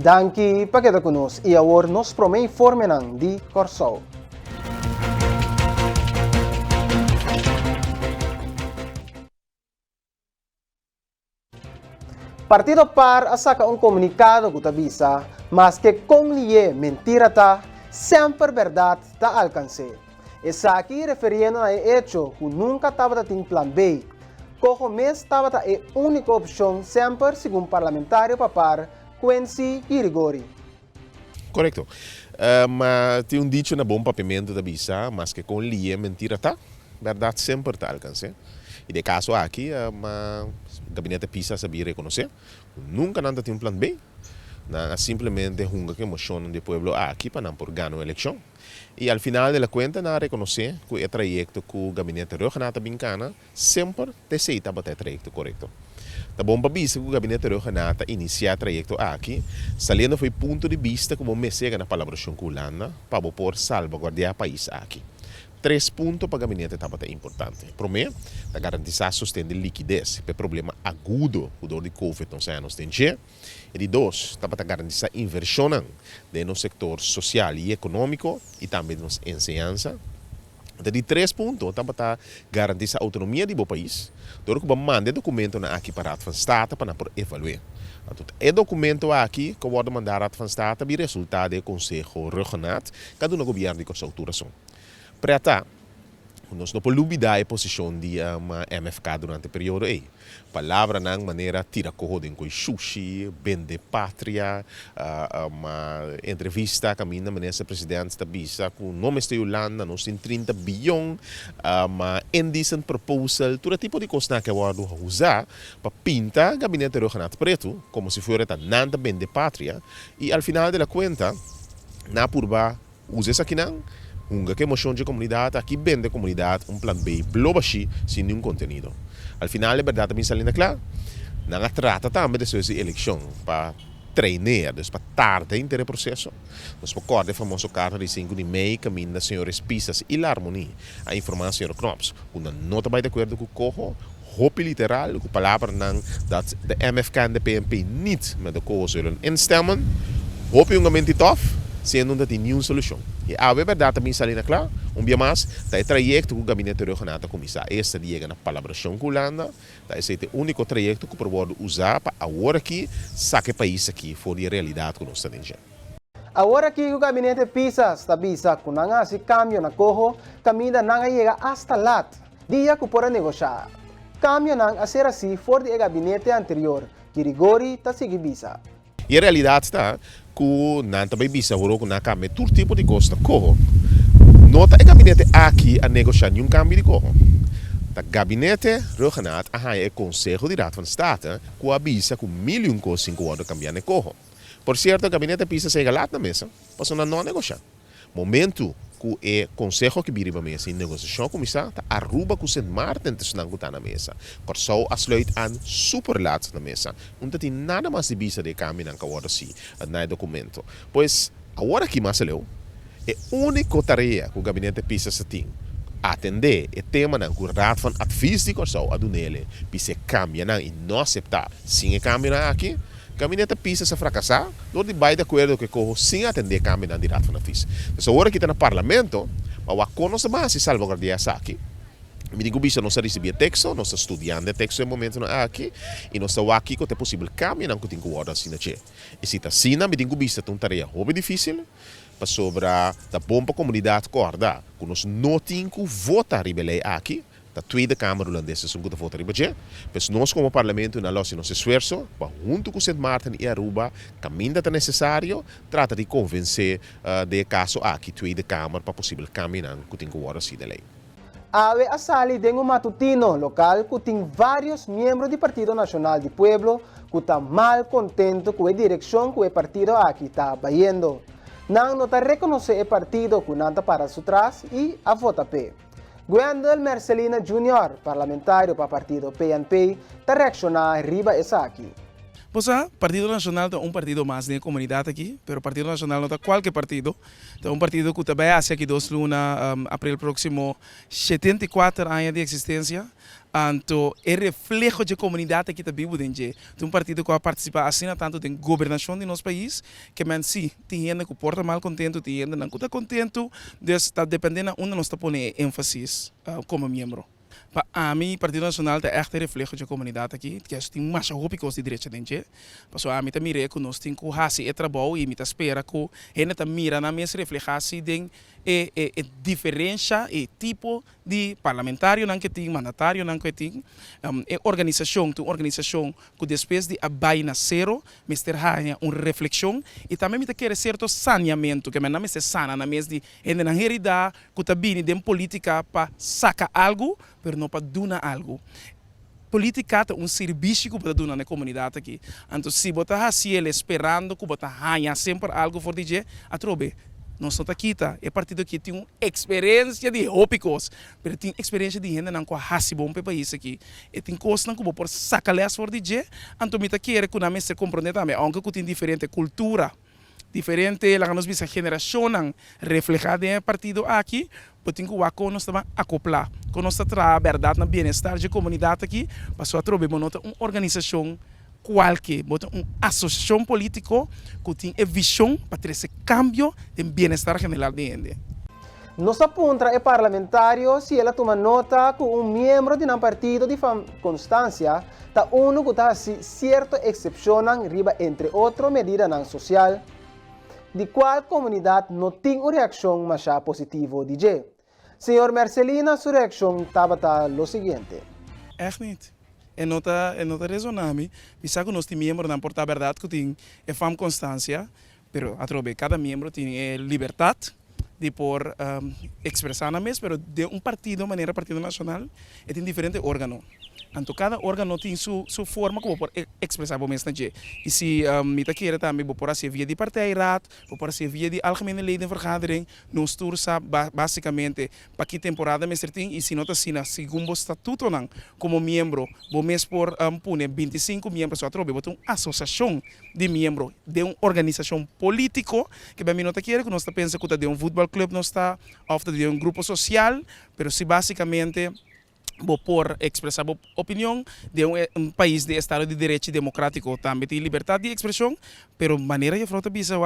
Danke pakita kunos iawor nos prome informe ng di Corso. Partido PAR asaka un comunicado que avisa, mas que con liye mentira ta, sempre verdad ta alcance. Esa aquí refiriendo a hecho que nunca estaba en plan B. Cojo mes estaba a única opción sempre según parlamentario papar Quincy Irigori. Correcto. Mas tem dicho na bom papimento da bisa, mas que com lie mentira tá, verdade sempre tá alcance. E de caso aqui, o gabinete PISA sabia reconhecer, nunca nada tem um plano B, simplesmente hunga que moção do povo aqui para não por ganhar a eleição. E ao final da conta, não reconhecer que o trajeto que o gabinete regional bincana sempre aceita bater trajeto correto. Tá bom para bisa que o gabinete regional iniciar trajeto aqui, saliendo foi ponto de vista como me chega na palavra chunculana para por salvaguardar o país aqui. 3 pontos para o gabinete estava importante. Primeiro, para garantizar sustento de liquidez para problema agudo o dor de Covid nos anos tem. E de 2, para garantizar inversão no setor social e econômico e também nos ensinança. De 3 pontos, para garantizar a autonomia do país. Door que manda documento na aqui para a Raad van State para por evaluar. É documento aqui que pode mandar a Raad van State e resultado do Conselho Regional, cada um governo com sua autoração. Preta, nós não podemos olvidar a posição de MFK durante o período aí. Palavra na maneira tira corro de sushi, vende pátria, uma entrevista com a minha ministra presidente da Bisa, com o nome da Holanda, nós temos 30 bilhões, uma indecent proposal, todo tipo de coisa que eu vou usar para pintar o gabinete regional preto, como se fosse nada vende pátria, e ao final da conta, na purba, usa isso aqui não. Que moção de comunidade, aqui vende a comunidade um plano B, blobaxi, sem nenhum conteúdo. Al final, a verdade também salina claro, não trata também de sua eleição para treinar, para tarde inteiro processo. Nós recordamos a famosa carta de 5 de maio, caminho das senhoras Pisas e la harmonia, a informação senhor Knops, uma nota vai de acordo com o corro, hoop literal, com a palavra dat de MFK en de PNP niet met de kool zullen instemmen, hoop je momento tof, sendo dat die nieuwe solução. E a verdade também salina claro, dia mais, tá trajeto que o gabinete regional tá começar esta dia na colaboração com a Holanda, tá esse é o único trajeto que pode usar para agora aqui saque país aqui for de realidade que nós estamos. Agora que o gabinete PISA está bisa com nanga si cambio na corro, caminha nanga chega hasta lat, dia que pode negociar. Cambio nang a ser assim for de gabinete anterior, que rigori tá seguir bisa. E a realidade está que não também bisa que não cambia todo tipo de coisa corro. Nota o gabinete aqui a negociar nenhum câmbio de corro. O gabinete regional é o Conselho de Raad van State que avisa que 1.000.000 coisas que cambiar de corro. Por certo, o gabinete pisa chega lá na mesa, para não negociar. Momento que o Conselho que vira a mesa em negociação começar, a Aruba que o Martin não está na mesa. Por só a sluit aan super laat na mesa. Não tem nada mais de bisa de câmbio na agora assim, no documento. Pois, agora que mais leu, é a única tarefa que o gabinete pisa tem. Atender o tema na Raad van Advies de Corso a Dunele, pisa cambia na e não aceitar. Sem o câmbio aqui, o gabinete pisa se fracassar, door de vai de acordo que corro sem atender câmbio na Raad van Advies. Então, agora que está no parlamento, mas o acordo se base salvaguardar essa aqui. Me digo bisa nós recebemos texto, nós estudando texto em momento aqui e nós estamos aqui que é possível câmbio não que tem que guardar assim na che. E se está assim, me digo bisa tem tarefa muito difícil para sobre a bomba comunidade corda, que nós não temos que votar rebelde aqui. Da Tweede Kamer holandesa são que votar rebelde. Mas nós como parlamento na losse nosso esforço, para junto com Sint Maarten e Aruba, caminho que é necessário, trata de convencer de caso aqui Tweede Kamer para possível câmbio não que tem que guardar assim da lei. Ave a sali de um matutino local que tem vários membros do Partido Nacional do Pueblo que estão mal contento com a direção que o partido aqui está apoiando. Não está reconhecer o partido que não está para trás e a vota P. Gwendel Mercelina Jr., parlamentário para o partido PNP, está reaccionando arriba essa aqui. Pues Partido Nacional é partido mais na comunidade aqui, pero Partido Nacional não é qualquer partido. É partido que também há aqui 2 luna, abril próximo, 74 anos de existência. Então, é reflexo de comunidade que está vivo dentro. É partido que vai participar assim tanto da governação de nosso país, que man sim, tem gente que porta mal contento, tem gente que não está contento, então está dependendo onde nós está pondo ênfase como membro. Para mim, o Partido Nacional é echt reflexo de comunidade aqui, que tem mais hópicos de direita dentro. Porque a mim também mira que nós temos que fazer trabalho e me espera que a gente mira na mesma reflexão de diferença e tipo de parlamentário não que tem, mandatário não que tem, organização que depois de abai na zero, mister hanya uma reflexão e também me quer certo saneamento, que não me se sana na mesa de gente na realidade que está vindo de política para sacar algo, mas não para donar algo. Política é serviço que você dá na comunidade aqui. Então, se você está esperando que você ganhe sempre algo for DJ, atrobe. Nós estamos aqui, é partido que tem uma experiência de hópicos, mas tem experiência de gente que é bom para o país aqui. E tem coisas que você pode sacar for DJ, então me quer que nós se compreender também, aunque tem diferente cultura, diferente, la nos bisa geração reflejada em partido aqui, tem que o nós também acoplar, com nossa verdade na bem-estar de comunidade aqui, para só trobe uma organização qualquer, uma associação política que tem a visão para ter esse cambio de bem-estar general de gente. Nossa punta é parlamentário se ela toma nota que membro de um partido de constância está uno que está certa exceção riba entre outras medidas social, de qual comunidade não tem uma reação mais positiva de G. Senhor Marcelina, sua reação estava o seguinte. Echt niet. En nota razonável, bisa que nós temos membros na porta verdade que tem a fama constância, pero atrobe cada membro tem liberdade de por expressar na mesa, pero de partido, maneira partido nacional, tem diferente órgão. Então cada órgão tem sua forma como pode expressar o mesmo. E se me quer também pode ser via de partijraad, pode ser via de algemene ledenvergadering, nós todos basicamente para que temporada mestre tem e se nota assim segundo o estatuto não, como membro, o mês por pune 25 membros só trobe, botou uma associação de membros de uma organização política que bem me nota quer que nós está pensa que de um futebol clube nós está ou de um grupo social, pero se basicamente por expressar a opinião de país de Estado de Direito Democrático também tem liberdade de expressão, pero maneira de frota bisa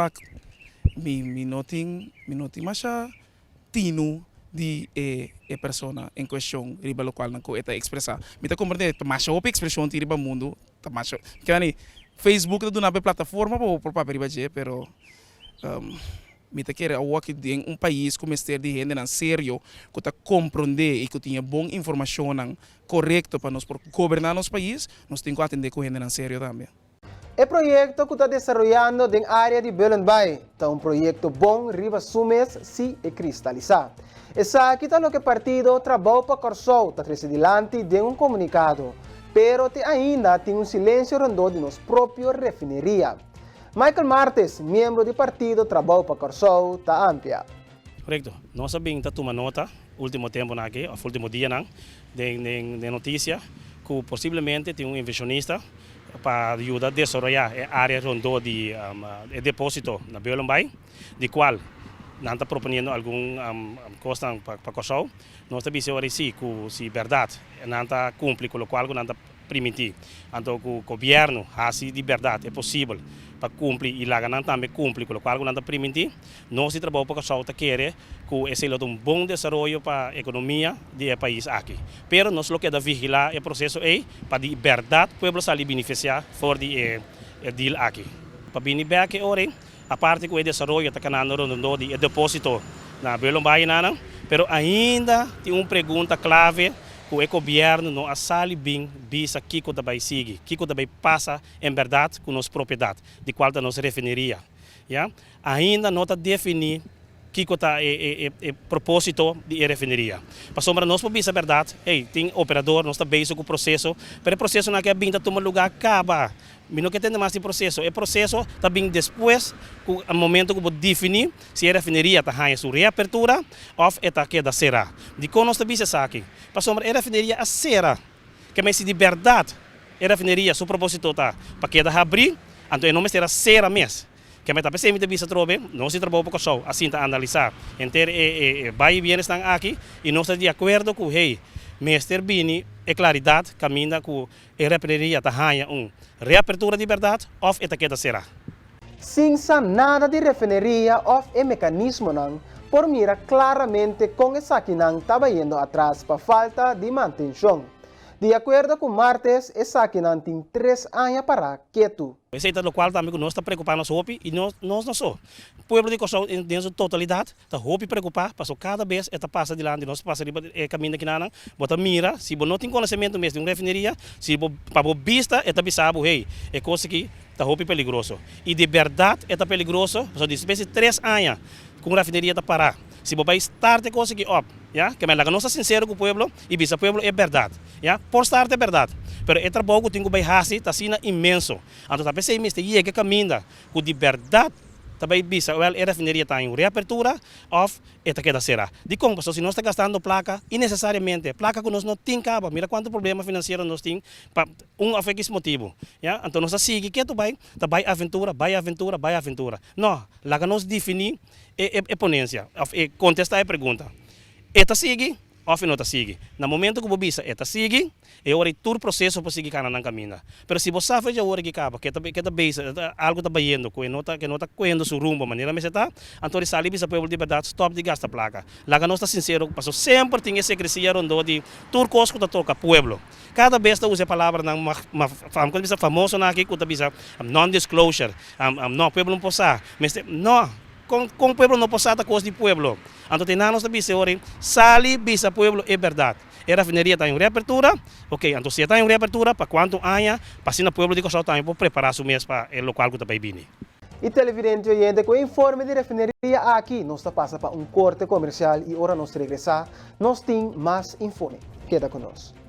me não tem mais tino de persona em questão riba local na co eta expressar. Me tá compreender, mais a expressão de riba mundo, tá mais que ani Facebook do na plataforma por papel riba je, pero me quer aqui em país como este de gente na sério que está compreender e que tenha boa informação correta para nós governar nosso país, nós temos que atender com gente na sério também. O projeto que está desenvolvendo na área de Belém é um projeto bom, riba sumes se cristalizar. Essa aqui está o que o partido trabalha para Corsol, está adelante de um comunicado, pero ainda tem um silêncio rondou de nossa própria refineria. Michael Martes, membro do partido Trabalho para Corsol, está amplia. Correto. Nós sabemos que toma nota, último tempo aqui, o último dia de notícia, que possivelmente tem um inversionista para ajudar a desenvolver a área rondou de depósito na Belém, de qual não está propondo alguma coisa para Corsol. Nós sabemos que se verdade não está cumpre com o qual não está permitir. Então, o governo assim de verdade é possível para cumprir e lá não também cumpre com o qual não está permitir. Nós trabalhamos para Corsol querer que esse é um bom desenvolvimento para a economia do país aqui. Pero nós lo que da vigilar o processo é para de verdade o povo sair beneficiar for de deal aqui. Para beneficiar que ora a parte que o desenvolvimento está canando rondo de depósito na Belém nana, pero ainda tem uma pergunta clave que o governo não assale bem bisa que também sigue, que também passa em verdade com nossa propriedade, de qual nos refineria, já? Ainda não está definir que está o propósito de refineria. Para sombra nós podemos a verdade, tem operador, nós está bem com o processo, mas o processo não quer vir tomar lugar acaba. Não quer ter mais esse processo. O processo está bem depois, no momento que vou definir se a refineria está ganhando sua reapertura ou está queda será. De como nós estamos aqui. Para sombra a refineria a será, que mais de verdade a refineria, su propósito tá, para que abrir, então não me será ser a mês. Que a meta me visa trobe, não se trabalha pouco só, assim tá analisar. Então, vai e vem estão aqui e não está de acordo com hey, Mr. Bini é claridade, caminha com a refineria tá ganha reapertura de verdade, ou esta queda será. Sin nada de refinería of el mecanismo nan, por mira claramente con esa que nan estaba yendo atrás por falta de mantención. De acuerdo con Martes, esa que nan tiene 3 años para quieto. Esse é o qual também nós está preocupando só e nós não só. O povo de Cossau em sua totalidade está hope preocupar, passou cada vez esta passa de lá, nós passa de caminho aqui na, bota mira, se você não tem conhecimento mesmo de uma refineria, se para você vista, é também sabe, hey, é coisa que está hope perigoso. E de verdade é perigoso, só de espécie 3 anos com a refineria está parar. Se você vai estar coisa que op, ya, que me laga nós sincero com o povo e bisa o povo é verdade, ya, por estar é verdade. Pero é trabalho que tem que baixar, está sendo imenso. Então, tá pensando que é que caminha com de verdade, também bisa, well, a refineria está em reapertura, of, esta queda será. De como, se nós está gastando placa, innecessariamente, placa que nós não tem cabo, mira quanto problema financeiro nós tem, para afex motivo. Ya? Então, nós sigue que tu vai aventura, vai aventura, vai aventura. Não, lá que nós definir a ponência, contestar a pergunta. Esta sigue, ou não está sigue. No momento que você bisa, esta sigue, é hora de todo o processo para seguir na caminho. Mas se você sabe já hora que acaba, que está base, algo está bayendo, que não está correndo seu rumo, maneira mais está, então ele sai bisa povo de verdade, stop de gastar placa. Lá que nós está sincero, passou sempre tem esse crescer rondo de todo coisa que toca pueblo. Cada vez que usa a palavra na quando famoso na aqui, que bisa non-disclosure, não pueblo não possa, mas não com o pueblo não passa a coisa de pueblo. Então, tem nós também se orem, sali bisa pueblo é verdade. A refineria está em reapertura, ok, então se está em reapertura, para quanto anos, para se o pueblo de Cossau está para preparar o mês para o local que está bem. E televidente oyente, com o informe de refineria aqui, nós passa para corte comercial e agora nós regressar, nós temos mais informe. Queda conosco.